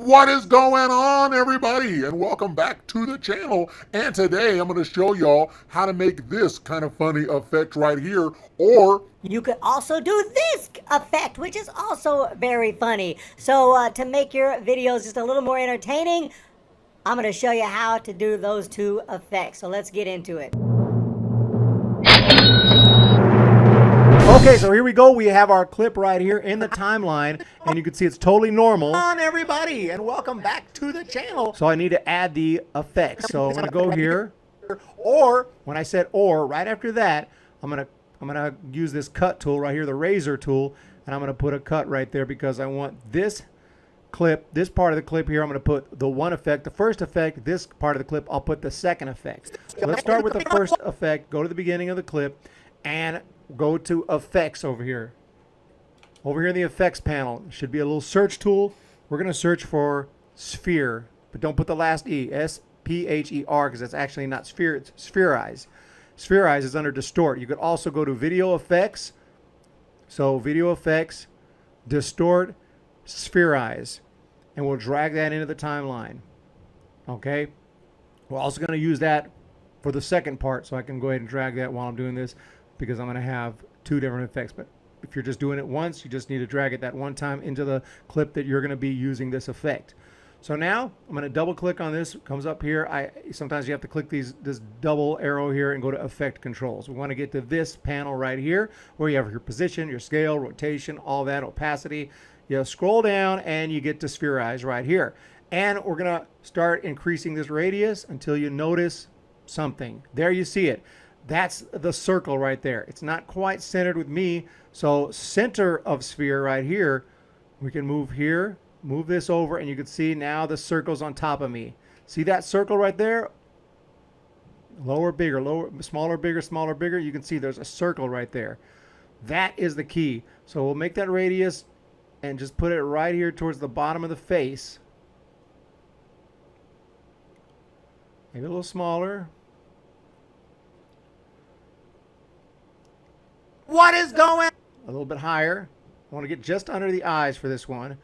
What is going on, everybody, and welcome back to the channel. And today I'm going to show y'all how to make this kind of funny effect right here, or you could also do this effect, which is also very funny. So to make your videos just a little more entertaining, I'm going to show you how to do those two effects. So let's get into it. Okay, so here we go. We have our clip right here in the timeline, and you can see it's totally normal. Come on, everybody, and welcome back to the channel. So I need to add the effects. So I'm going to go here, or when I said or, right after that, I'm gonna use this cut tool right here, the razor tool, and I'm going to put a cut right there because I want this clip, this part of the clip here, I'm going to put the one effect, the first effect. This part of the clip, I'll put the second effect. So let's start with the first effect. Go to the beginning of the clip and go to effects over here. Over here in the effects panel should be a little search tool. We're going to search for sphere, but don't put the last E, S-P-H-E-R, because it's actually not sphere, it's Spherize. Spherize is under Distort. You could also go to video effects. So video effects, Distort, Spherize, and we'll drag that into the timeline. Okay, we're also going to use that for the second part, so I can go ahead and drag that while I'm doing this, because I'm going to have two different effects. But if you're just doing it once, you just need to drag it that one time into the clip that you're going to be using this effect. So now I'm going to double click on this. It comes up here. Sometimes you have to click this double arrow here and go to effect controls. We want to get to this panel right here where you have your position, your scale, rotation, all that, opacity. You scroll down and you get to Spherize right here. And we're going to start increasing this radius until you notice something. There you see it. That's the circle right there. It's not quite centered with me. So center of sphere right here, we can move here, move this over, and you can see now the circle's on top of me. See that circle right there? Lower, bigger, lower, smaller, bigger, smaller, bigger. You can see there's a circle right there. That is the key. So we'll make that radius and just put it right here towards the bottom of the face. Maybe a little smaller. What is going? A little bit higher. I want to get just under the eyes for this one.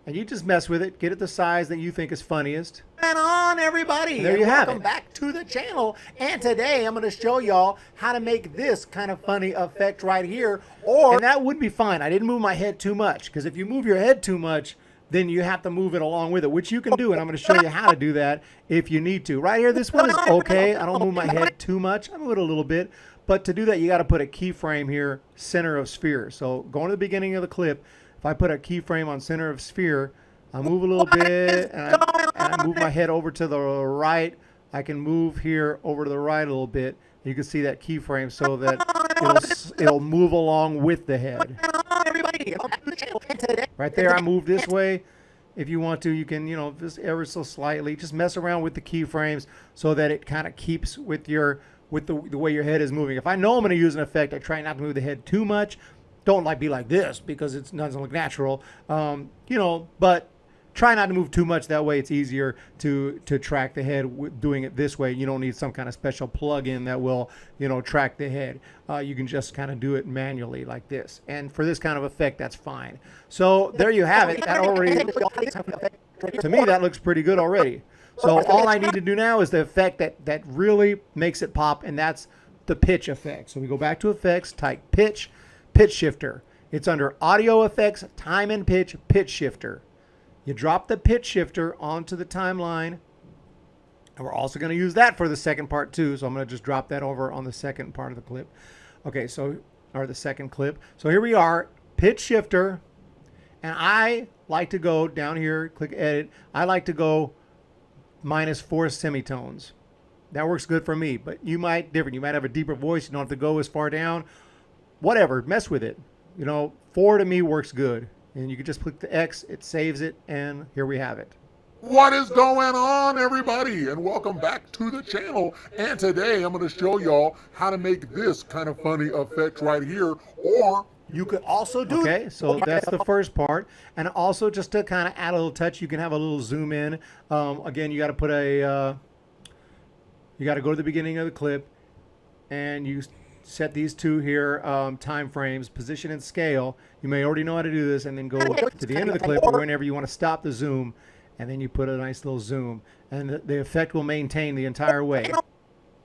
And you just mess with it. Get it the size that you think is funniest. And on, everybody. And there you have it. Welcome back to the channel. And today I'm going to show y'all how to make this kind of funny effect right here. And that would be fine. I didn't move my head too much, because if you move your head too much, then you have to move it along with it, which you can do. And I'm going to show you how to do that if you need to. Right here, this one is okay. I don't move my head too much. I move it a little bit. But to do that, you got to put a keyframe here, center of sphere. So going to the beginning of the clip, if I put a keyframe on center of sphere, I move a little bit, and I move my head over to the right. I can move here over to the right a little bit. You can see that keyframe so that it'll move along with the head. Right there, I move this way. If you want to, you can, just ever so slightly, just mess around with the keyframes so that it kind of keeps with the way your head is moving. If I know I'm going to use an effect, I try not to move the head too much. Don't be like this, because it doesn't look natural. But try not to move too much. That way it's easier to track the head doing it this way. You don't need some kind of special plug-in that will, track the head. You can just kind of do it manually like this. And for this kind of effect, that's fine. So there you have it. That already, to me, that looks pretty good already. So all I need to do now is the effect that really makes it pop, and that's the pitch effect. So we go back to effects, type pitch shifter. It's under audio effects, time and pitch shifter. You drop the pitch shifter onto the timeline, and we're also going to use that for the second part too. So I'm going to just drop that over on the second part of the clip. Okay, or the second clip. So here we are, pitch shifter, and I like to go down here, click edit. I like to go -4 semitones. That works good for me, but you might have a deeper voice. You don't have to go as far down. Whatever, mess with it. 4 to me works good. And you can just click the X, it saves it, and here we have it. what is going on, everybody, and welcome back to the channel. And today I'm going to show y'all how to make this kind of funny effect right here, or you could also do. Okay, so that's the first part. And also, just to kind of add a little touch, you can have a little zoom in. Again, you got to put you got to go to the beginning of the clip, and you set these two here, time frames, position and scale. You may already know how to do this, and then go to the end of the clip, or whenever you want to stop the zoom, and then you put a nice little zoom, and the effect will maintain the entire way.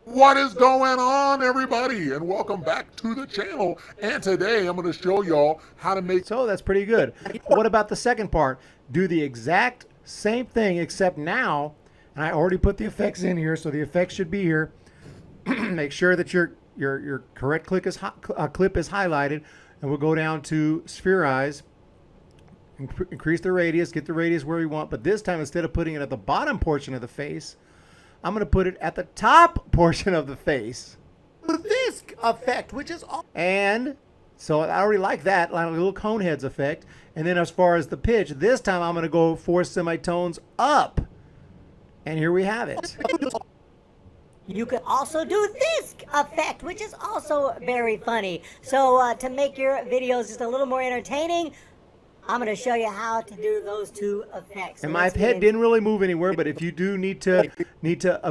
What is going on, everybody, and welcome back to the channel. And today I'm going to show y'all how to make... So that's pretty good. What about the second part? Do the exact same thing, except now, and I already put the effects in here, so the effects should be here. Make sure that your correct clip is highlighted, and we'll go down to Spherize, increase the radius, get the radius where we want, but this time instead of putting it at the bottom portion of the face, I'm going to put it at the top portion of the face. This effect, which is all. And so I already like that, like a little cone heads effect. And then as far as the pitch, this time I'm going to go 4 semitones up. And here we have it. You could also do this effect, which is also very funny. So to make your videos just a little more entertaining, I'm going to show you how to do those two effects. And my head didn't really move anywhere, but if you do need to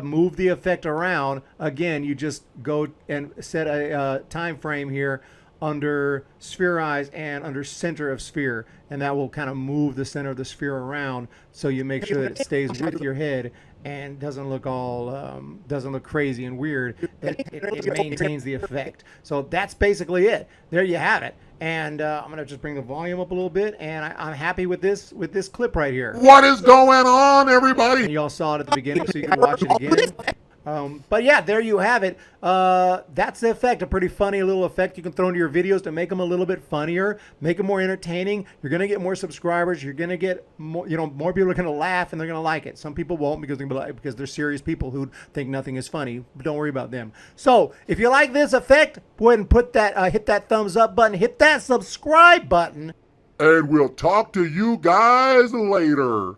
move the effect around, again, you just go and set a time frame here under Spherize and under center of sphere, and that will kind of move the center of the sphere around, so you make sure that it stays with your head and doesn't look all doesn't look crazy and weird. It maintains the effect. So that's basically it. There you have it. And I'm gonna just bring the volume up a little bit, and I'm happy with this clip right here. What is going on, everybody? And y'all saw it at the beginning, so you can watch it again. But yeah, there you have it. That's the effect, a pretty funny little effect you can throw into your videos to make them a little bit funnier, make them more entertaining. You're gonna get more subscribers. You're gonna get more, more people are gonna laugh and they're gonna like it. Some people won't because they're serious people who think nothing is funny. But don't worry about them. So if you like this effect, go ahead and put that, hit that thumbs up button, hit that subscribe button, And we'll talk to you guys later.